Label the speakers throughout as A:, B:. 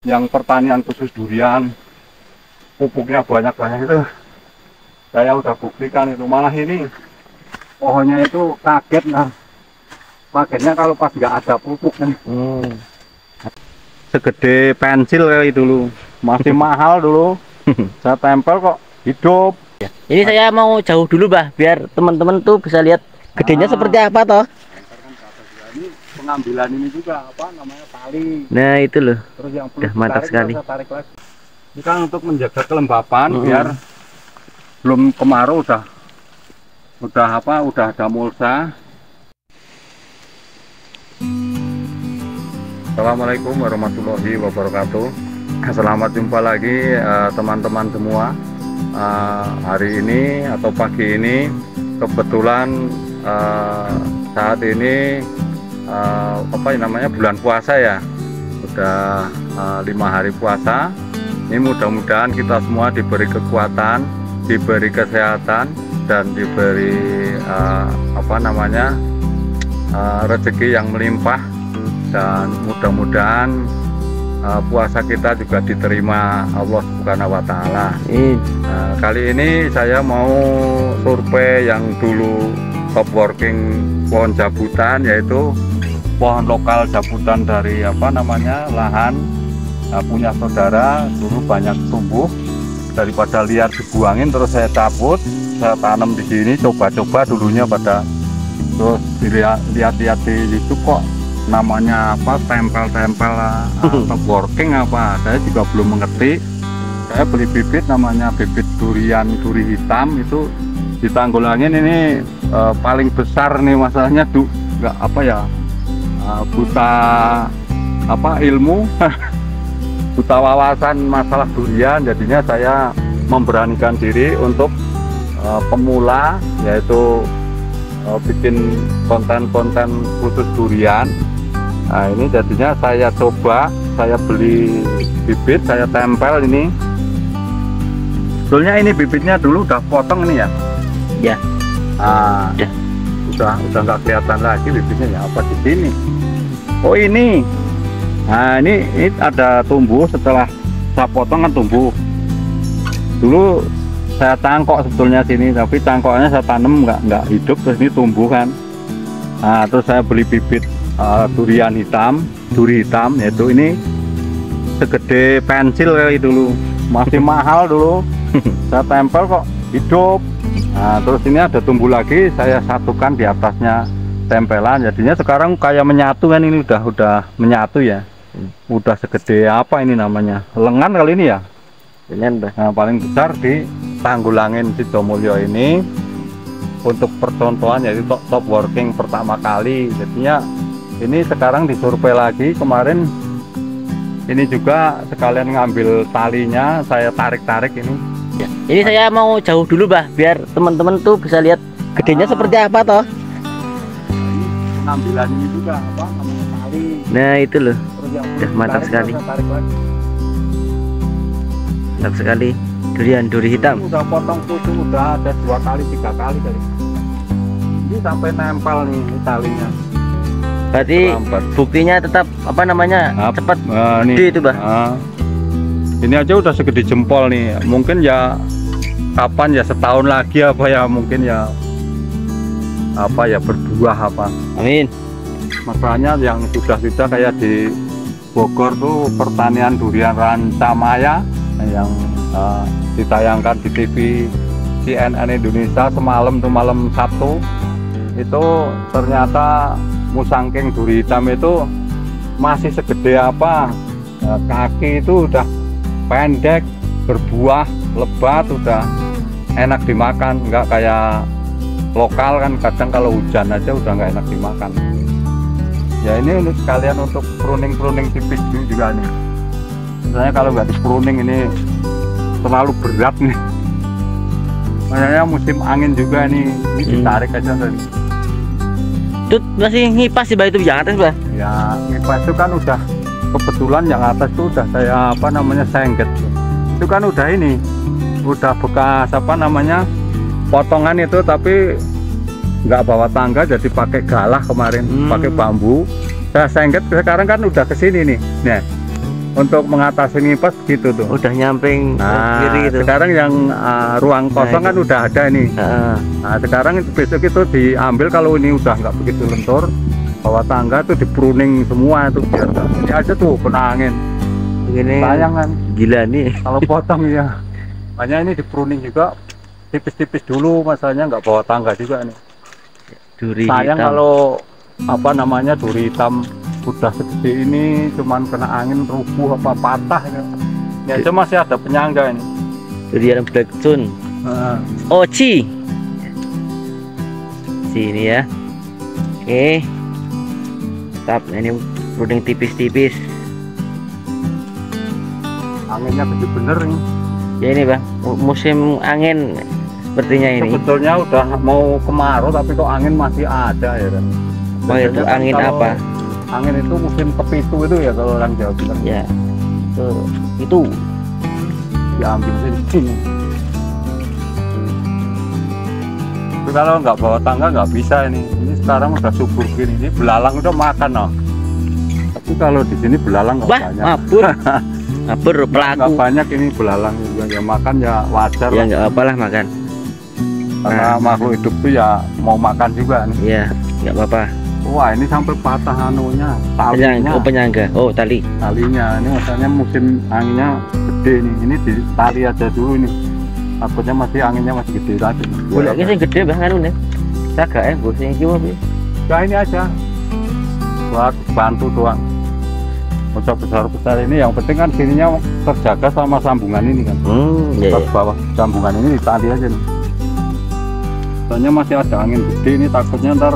A: yang pertanian khusus durian, pupuknya banyak-banyak itu saya udah buktikan itu. Malah ini pohonnya itu kaget, nah kagetnya kalau pas nggak ada pupuk kan. Segede pensil kali dulu, masih mahal dulu. Saya tempel kok hidup.
B: Ini saya mau jauh dulu, Bah, biar teman-teman tuh bisa lihat gedenya seperti apa toh.
A: Ini pengambilan ini juga apa namanya tali.
B: Nah itu loh.
A: Terus yang belum
B: Mantap
A: ditarik,
B: sekali.
A: saya tarik lagi. Ini kan untuk menjaga kelembapan biar belum kemarau udah ada mulsa. Assalamualaikum warahmatullahi wabarakatuh. Selamat jumpa lagi teman-teman semua. Hari ini atau pagi ini kebetulan saat ini bulan puasa ya, udah 5 hari puasa. Ini mudah-mudahan kita semua diberi kekuatan, diberi kesehatan, dan diberi rezeki yang melimpah, dan mudah-mudahan puasa kita juga diterima Allah Subhanahu wa Ta'ala. Kali ini saya mau survei yang dulu top working pohon jabutan, yaitu pohon lokal jabutan dari lahan punya saudara, dulu banyak tumbuh, daripada liar dibuangin terus saya cabut, saya tanam di sini, coba-coba dulunya pada, terus lihat-lihat di YouTube kok namanya tempel-tempel top working saya juga belum mengerti. Saya beli bibit namanya bibit durian duri hitam, itu di Tanggulangin ini paling besar nih masalahnya buta ilmu buta wawasan masalah durian, jadinya saya memberanikan diri untuk pemula, yaitu bikin konten-konten khusus durian. Nah ini jadinya saya coba, saya beli bibit, saya tempel ini. Sebetulnya ini bibitnya dulu udah potong ini ya.
B: Ya.
A: Udah nggak kelihatan lagi bibitnya ya, apa di sini. Oh ini. Nah ini ada tumbuh, setelah saya potong kan tumbuh. Dulu saya tangkok sebetulnya sini, tapi tangkoknya saya tanam nggak hidup, terus ini tumbuh kan. Nah terus saya beli bibit durian hitam, duri hitam, yaitu ini segede pensil kali dulu, masih mahal dulu. Saya tempel kok hidup. Nah terus ini ada tumbuh lagi, saya satukan di atasnya tempelan, jadinya sekarang kayak menyatu kan, ini udah menyatu ya. Udah segede apa ini namanya, lengan kali ini ya. Nah, paling besar di Tanggulangin Sidomulyo ini. Untuk percontohan yaitu top working pertama kali, jadinya ini sekarang disurvei lagi. Kemarin ini juga sekalian ngambil talinya, saya tarik-tarik ini.
B: Ini saya mau jauh dulu, Bah, biar teman-teman tuh bisa lihat gedenya seperti apa toh.
A: Ini pengambilan ini juga namanya tali.
B: Nah itu loh. Mantap sekali. Mantap sekali. Durian duri hitam.
A: Udah potong susu, udah ada 2 kali 3 kali tadi. Ini sampai nempel nih talinya.
B: Berarti buktinya tetap cepat gede itu, Bah.
A: Ini aja udah segede jempol nih. Mungkin ya kapan ya, setahun lagi mungkin ya berbuah apa.
B: Amin.
A: Masalahnya yang sudah kayak di Bogor tuh pertanian durian Rancamaya yang ditayangkan di TV CNN Indonesia semalam tuh, malam Sabtu itu, ternyata musangking duri hitam itu masih segede kaki itu udah pendek, berbuah lebat, udah enak dimakan, nggak kayak lokal kan kadang kalau hujan aja udah nggak enak dimakan. Ya ini untuk sekalian untuk pruning tipis juga nih. Misalnya kalau nggak di pruning ini terlalu berat nih. Makanya musim angin juga ini ditarik aja tadi.
B: Itu masih ngipas sih, Bah, itu yang atas, Bah.
A: Ya ngipas itu kan udah kebetulan yang atas itu udah saya sengket. Itu kan udah bekas potongan itu, tapi nggak bawa tangga, jadi pakai galah kemarin, pakai bambu. Saya sengket, sekarang kan udah kesini nih. Nah untuk mengatasi nipes gitu tuh.
B: Udah nyamping
A: Nah,
B: kiri itu.
A: sekarang yang ruang kosong kan udah ada ini. Nah, sekarang itu besok itu diambil kalau ini udah nggak begitu lentur, bawah tangga tuh di pruning semua itu biar ini aja tuh kena angin.
B: Ini
A: Sayang kan
B: gila nih.
A: kalau potong ya. Makanya ini di pruning juga tipis-tipis dulu, masalahnya nggak bawa tangga juga nih.
B: Duri
A: Sayang
B: hitam.
A: kalau apa namanya duri hitam udah segede ini cuman kena angin rubuh apa patah ini. Ini aja masih ada penyangga ini.
B: Durian black tune. Oci. Sini ya. Oke. Tap, ini pruning tipis-tipis.
A: Anginnya gede bener nih.
B: Ya ini bang, musim angin sepertinya ini.
A: Sebetulnya udah mau kemarau tapi kok angin masih ada ya kan.
B: Oh itu
A: Biasanya kan
B: angin
A: kalau
B: apa?
A: Angin itu musim kepitu itu ya kalau orang Jawa bilang.
B: Ya. Itu.
A: Diambil sini. Tapi kalau nggak bawa tangga nggak bisa ini. Ini sekarang udah subur gini. Ini belalang udah makan loh. Tapi kalau di sini belalang nggak
B: Wah,
A: banyak.
B: mabur. Mabur
A: Nggak
B: pelaku.
A: banyak ini belalang juga. Ya makan ya wajar
B: Ya
A: lah.
B: nggak apa-apa lah makan.
A: Karena makhluk hidup tuh ya mau makan juga nih.
B: Iya, nggak apa-apa.
A: Wah ini sampai patah anunya, talinya.
B: Oh penyangga. Oh tali.
A: Talinya ini maksudnya musim anginnya gede nih. Ini di tali aja dulu nih. Takutnya masih anginnya masih gede tadi.
B: Boleh ini sing gede bang anu nih. Jaga gue sing iki wae.
A: Ya ini aja buat bantu doang. Udah besar-besar ini yang penting kan sininya terjaga sama sambungan ini kan.
B: Iya.
A: Ke bawah sambungan ini ditali aja nih. Soalnya masih ada angin gede ini takutnya ntar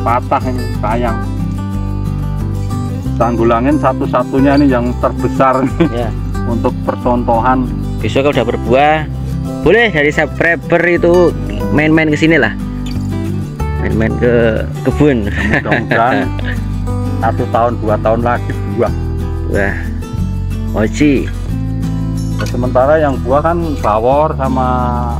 A: patah ini, sayang. Tanggul angin satu-satunya ini yang terbesar nih
B: Ya.
A: untuk percontohan.
B: Besok kalau udah berbuah, boleh dari subscriber itu main-main ke sini lah. Main-main ke kebun.
A: Mudah-mudahan 1 tahun 2 tahun lagi buah.
B: Wah. Oci.
A: Nah, sementara yang buah kan bawor sama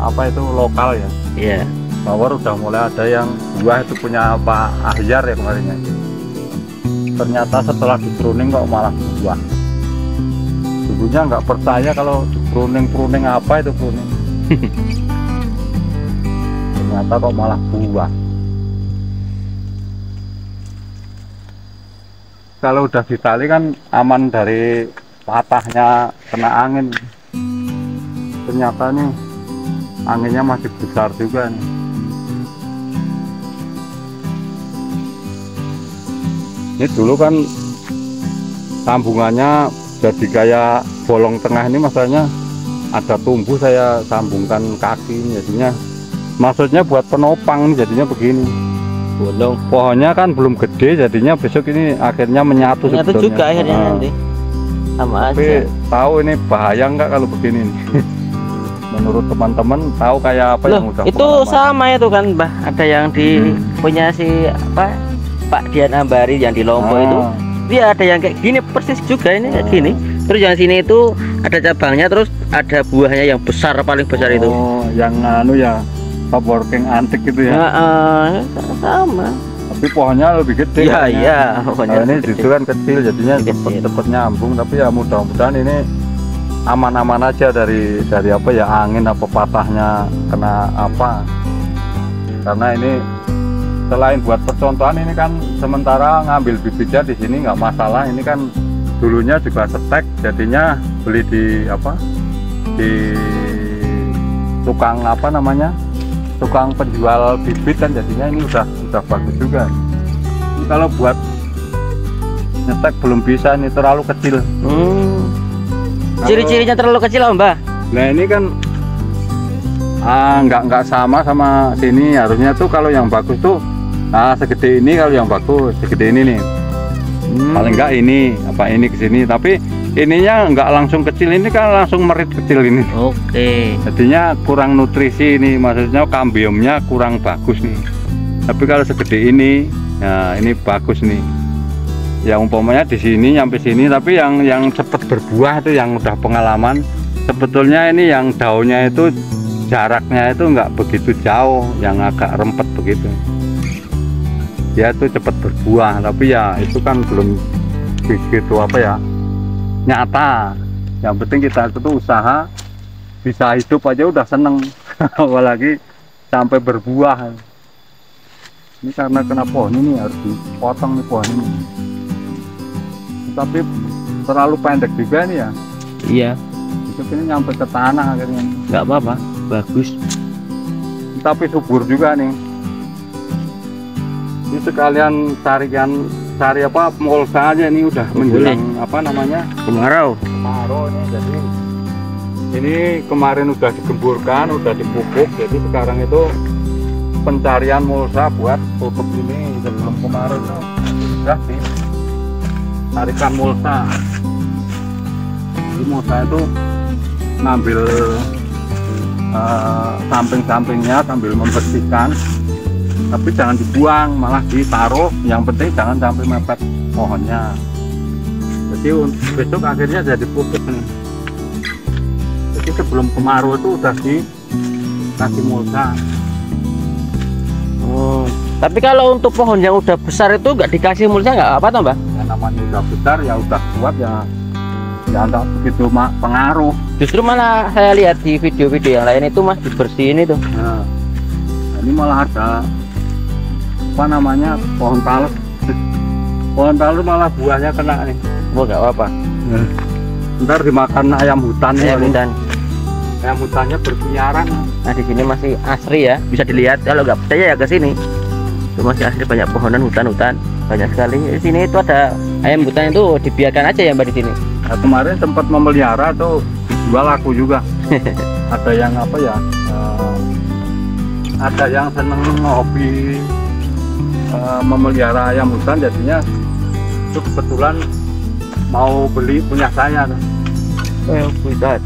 A: apa itu lokal ya.
B: Iya.
A: Bawor udah mulai ada yang buah itu punya Pak Ahyar ya kemarin ya. Ternyata setelah di pruning kok malah buah. Dulunya nggak percaya kalau di pruning apa itu pruning. Ternyata kok malah buah. Kalau udah ditali kan aman dari patahnya kena angin. Ternyata nih anginnya masih besar juga nih. Ini dulu kan sambungannya jadi kayak bolong tengah ini, masalahnya ada tumbuh saya sambungkan kaki jadinya, maksudnya buat penopang nih, jadinya begini.
B: Bolong.
A: Pohonnya kan belum gede jadinya besok ini akhirnya menyatu
B: Ternyata
A: sebetulnya.
B: juga akhirnya nanti. Sama
A: Tapi
B: aja.
A: tahu ini bahaya nggak kalau begini nih? Menurut teman-teman tahu kayak apa yang
B: Loh,
A: udah
B: itu
A: pengalaman.
B: sama itu kan Mbah, ada yang di punya si apa Pak Dian Ambari yang di Lombok itu. Dia ada yang kayak gini persis juga ini kayak gini. Terus yang sini itu ada cabangnya, terus ada buahnya yang besar, paling besar itu.
A: Oh, yang anu ya, top working antik gitu ya.
B: Sama.
A: Tapi pohonnya lebih gede.
B: Iya,
A: kayaknya.
B: iya,
A: Nah,
B: pokoknya
A: ini
B: gede.
A: justru kan kecil jadinya
B: Kecil.
A: cepet nyambung, tapi ya mudah-mudahan ini aman-aman aja dari apa ya, angin apa patahnya kena apa. Karena ini selain buat percontohan, ini kan sementara ngambil bibitnya di sini nggak masalah. Ini kan dulunya juga setek, jadinya beli di apa, di tukang apa namanya, tukang penjual bibit kan, jadinya ini udah bagus juga. Ini kalau buat nyetek belum bisa, ini terlalu kecil.
B: Ciri-cirinya terlalu kecil Om, Mbah.
A: Nah ini kan nggak sama sini. Harusnya tuh kalau yang bagus tuh segede ini, kalau yang bagus segede ini nih. Paling enggak ini apa ini ke sini, tapi ininya nggak langsung kecil, ini kan langsung merit kecil ini.
B: Oke.
A: Jadinya kurang nutrisi ini, maksudnya kambiumnya kurang bagus nih. Tapi kalau segede ini, nah ini bagus nih. Ya umpamanya di sini sampai sini, tapi yang cepet berbuah itu yang udah pengalaman. Sebetulnya ini yang daunnya itu jaraknya itu nggak begitu jauh, yang agak rempet begitu. Dia tuh cepat berbuah, tapi ya itu kan belum begitu apa ya, nyata. Yang penting kita itu usaha bisa hidup aja udah seneng. Apalagi sampai berbuah. Ini karena kena pohon ini harus dipotong nih pohon ini. Tapi terlalu pendek juga nih ya.
B: Iya.
A: Itu ini nyampe ke tanah akhirnya.
B: Nggak apa-apa, bagus.
A: Tapi subur juga nih. Ini sekalian cari apa mulsa aja nih udah menjelang apa namanya
B: kemarau.
A: Kemarau ini jadi ini kemarin udah digemburkan, udah dipupuk, jadi sekarang itu pencarian mulsa buat tutup ini sebelum kemarau itu sudah sih tarikan mulsa. Jadi mulsa itu ngambil samping-sampingnya sambil membersihkan, tapi jangan dibuang, malah ditaruh. Yang penting jangan sampai mepet pohonnya. Jadi besok akhirnya jadi pupuk nih. Jadi sebelum kemarau itu udah dikasih mulsa.
B: Oh, tapi kalau untuk pohon yang udah besar itu nggak dikasih mulsa nggak apa toh, Mbah?
A: Ya namanya udah besar ya udah kuat ya nggak begitu pengaruh.
B: Justru malah saya lihat di video-video yang lain itu Mas dibersihin itu.
A: Nah, ini malah ada apa namanya pohon talus. Pohon talus malah buahnya kena nih.
B: Oh nggak apa-apa.
A: Ntar dimakan ayam hutan.
B: Ayam hutan.
A: Ayam hutannya berkeliaran.
B: Nah di sini masih asri ya, bisa dilihat. Kalau nggak percaya ya ke sini. Itu masih asri, banyak pohonan, hutan-hutan banyak sekali. Di sini itu ada ayam hutan itu dibiarkan aja ya Mbak di sini.
A: Nah, kemarin sempat memelihara tuh dijual laku juga. Ada yang apa ya? Ada yang seneng hobi memelihara ayam hutan, jadinya itu kebetulan mau beli punya saya.
B: Bisa.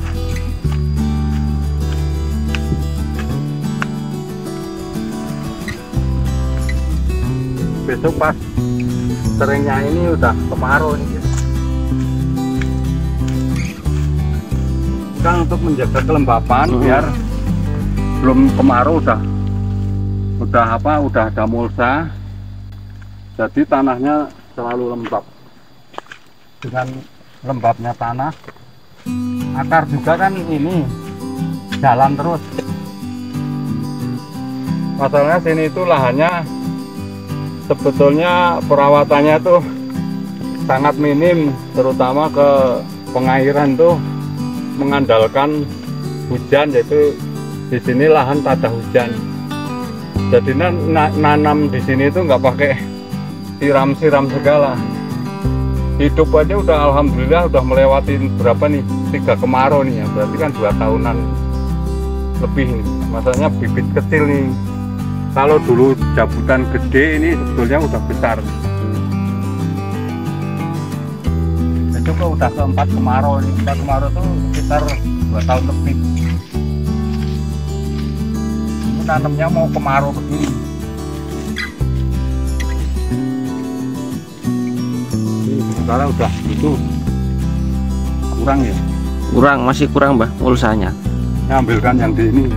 A: Besok pas seringnya ini udah kemarau nih. Kan untuk menjaga kelembapan biar belum kemarau udah ada mulsa, jadi tanahnya selalu lembab. Dengan lembabnya tanah, akar juga kan ini jalan terus. Masalahnya sini itu lahannya sebetulnya perawatannya tuh sangat minim, terutama ke pengairan tuh mengandalkan hujan, yaitu di sini lahan tak ada hujan. Jadi nanam di sini itu nggak pakai siram-siram segala. Hidup aja udah alhamdulillah udah melewati berapa nih, 3 kemarau nih ya, berarti kan 2 tahunan lebih nih. Masalahnya bibit kecil nih. Kalau dulu jabutan gede ini sebetulnya udah besar. Itu kok udah ke-4 kemarau nih. 4 kemarau tuh sekitar 2 tahun lebih. Ini tanamnya mau kemarau begini. Sekarang udah itu kurang ya?
B: Kurang, masih kurang Mbah mulsanya.
A: Ngambilkan yang di ini.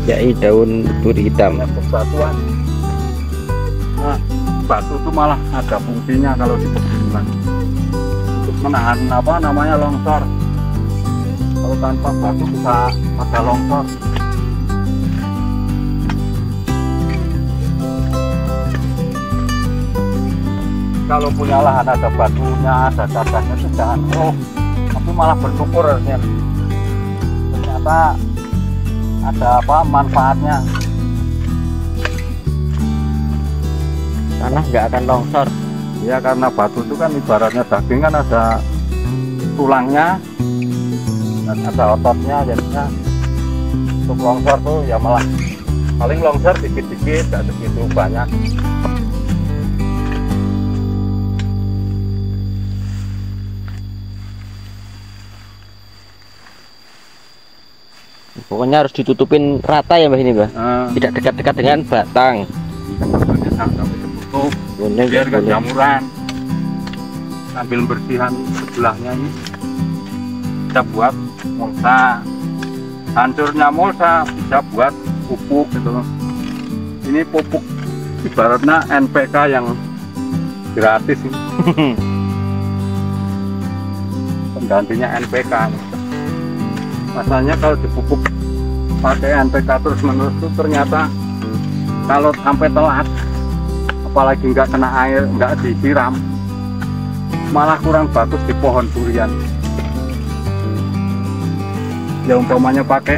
B: Yai daun duri hitam.
A: Persatuan. Nah, batu itu malah ada fungsinya kalau di pegunungan untuk menahan apa namanya longsor. Kalau tanpa batu bisa ada longsor. Kalau punya lahan ada batunya, ada cacahnya itu jangan tapi malah bersyukur harusnya. Ternyata ada apa manfaatnya.
B: Tanah nggak akan longsor
A: Ya karena batu itu kan ibaratnya daging, kan ada tulangnya dan ada ototnya, jadinya untuk longsor tuh ya malah paling longsor dikit-dikit, gak segitu banyak.
B: pokoknya harus ditutupin rata ya Mbah ini Mbah. Tidak dekat-dekat dengan batang.
A: Sampai tertutup biar gak jamuran. ambil bersihan sebelahnya ini bisa buat mulsa. Hancurnya mulsa bisa buat pupuk gitu loh. Ini pupuk ibaratnya NPK yang gratis ini. Penggantinya NPK. Masalahnya kalau dipupuk pakai NPK terus menerus itu ternyata kalau sampai telat, apalagi nggak kena air, nggak disiram, malah kurang bagus di pohon durian. Ya umpamanya pakai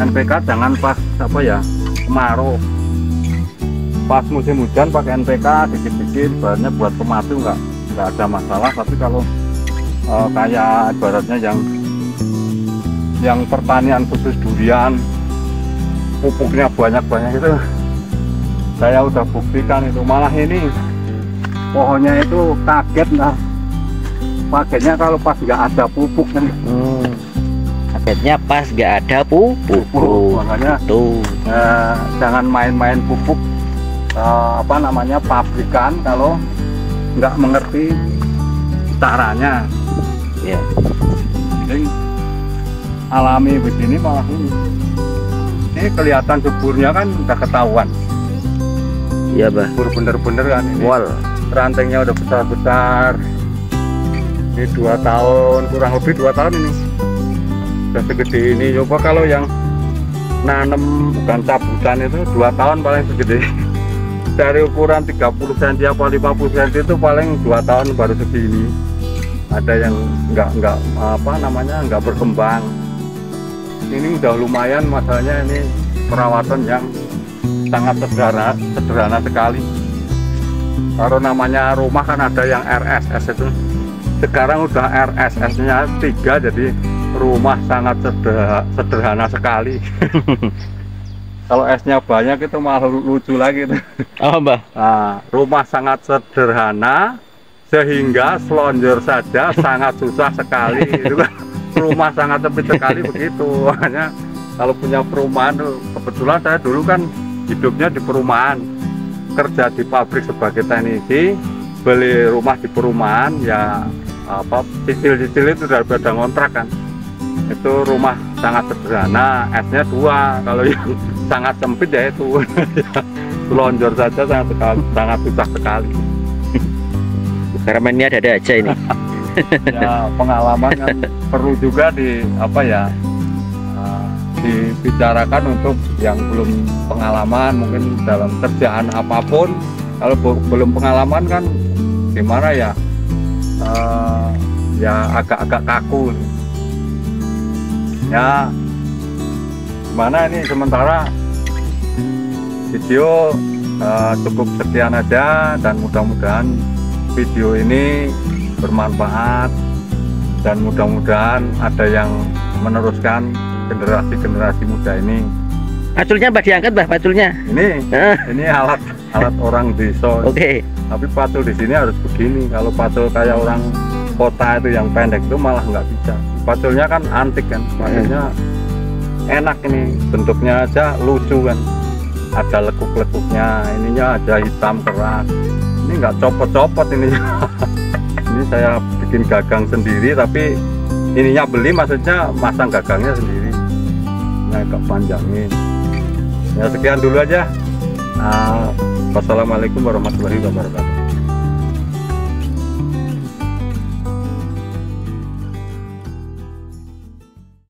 A: NPK jangan pas apa ya kemarau, pas musim hujan pakai NPK dikit-dikit, ibaratnya buat pematu nggak ada masalah. Tapi kalau kayak ibaratnya yang pertanian khusus durian, pupuknya banyak-banyak itu, saya udah buktikan itu, malah ini pohonnya itu kaget lah pakainya kalau pas nggak ada pupuk kan.
B: Kagetnya pas nggak ada pupuk.
A: Makanya
B: tuh
A: jangan main-main pupuk apa namanya pabrikan kalau nggak mengerti caranya
B: ya.
A: Jadi alami begini malah ini kelihatan suburnya kan udah ketahuan.
B: Iya bah,
A: Subur bener-bener kan ini.
B: wall
A: Rantingnya udah besar-besar. Ini 2 tahun, kurang lebih 2 tahun ini. Udah segede ini. Coba kalau yang nanem bukan cabutan itu 2 tahun paling segede. Dari ukuran 30 cm apa 50 cm itu paling 2 tahun baru segini. Ada yang enggak apa namanya enggak berkembang. Ini udah lumayan, masalahnya ini perawatan yang sangat sederhana sekali. Kalau namanya rumah kan ada yang RSS itu, sekarang udah RSS-nya 3, jadi rumah sangat sederhana sekali. Kalau S-nya banyak itu malah lucu lagi tuh.
B: oh mbah,
A: Nah, rumah sangat sederhana sehingga selonjor saja sangat susah sekali. Itu kan rumah sangat sempit sekali begitu. Makanya kalau punya perumahan tuh, kebetulan saya dulu kan hidupnya di perumahan, kerja di pabrik sebagai teknisi, beli rumah di perumahan, ya apa cicil-cicil itu daripada ngontrak kan. Itu rumah sangat sederhana, S-nya 2. Kalau yang sangat sempit ya itu selonjor saja sangat susah sekali.
B: karena ini ada aja ini.
A: Ya pengalaman kan perlu juga di apa ya dibicarakan untuk yang belum pengalaman, mungkin dalam kerjaan apapun. Kalau belum pengalaman kan gimana ya, ya agak-agak kaku ya. Gimana ini sementara video cukup sekian aja, dan mudah-mudahan video ini bermanfaat, dan mudah-mudahan ada yang meneruskan generasi muda ini.
B: Paculnya mbah diangkat mbah, paculnya.
A: Ini alat orang desa.
B: Oke.
A: Tapi pacul di sini harus begini. Kalau pacul kayak orang kota itu yang pendek itu malah nggak bisa. Paculnya kan antik kan, makanya enak ini, bentuknya aja lucu kan. Ada lekuk-lekuknya, ininya aja hitam keras. Ini nggak copot-copot ini. Ini saya bikin gagang sendiri, tapi ininya beli, maksudnya masang gagangnya sendiri. Nah, agak panjangin. Ya sekian dulu aja. Wassalamualaikum warahmatullahi wabarakatuh.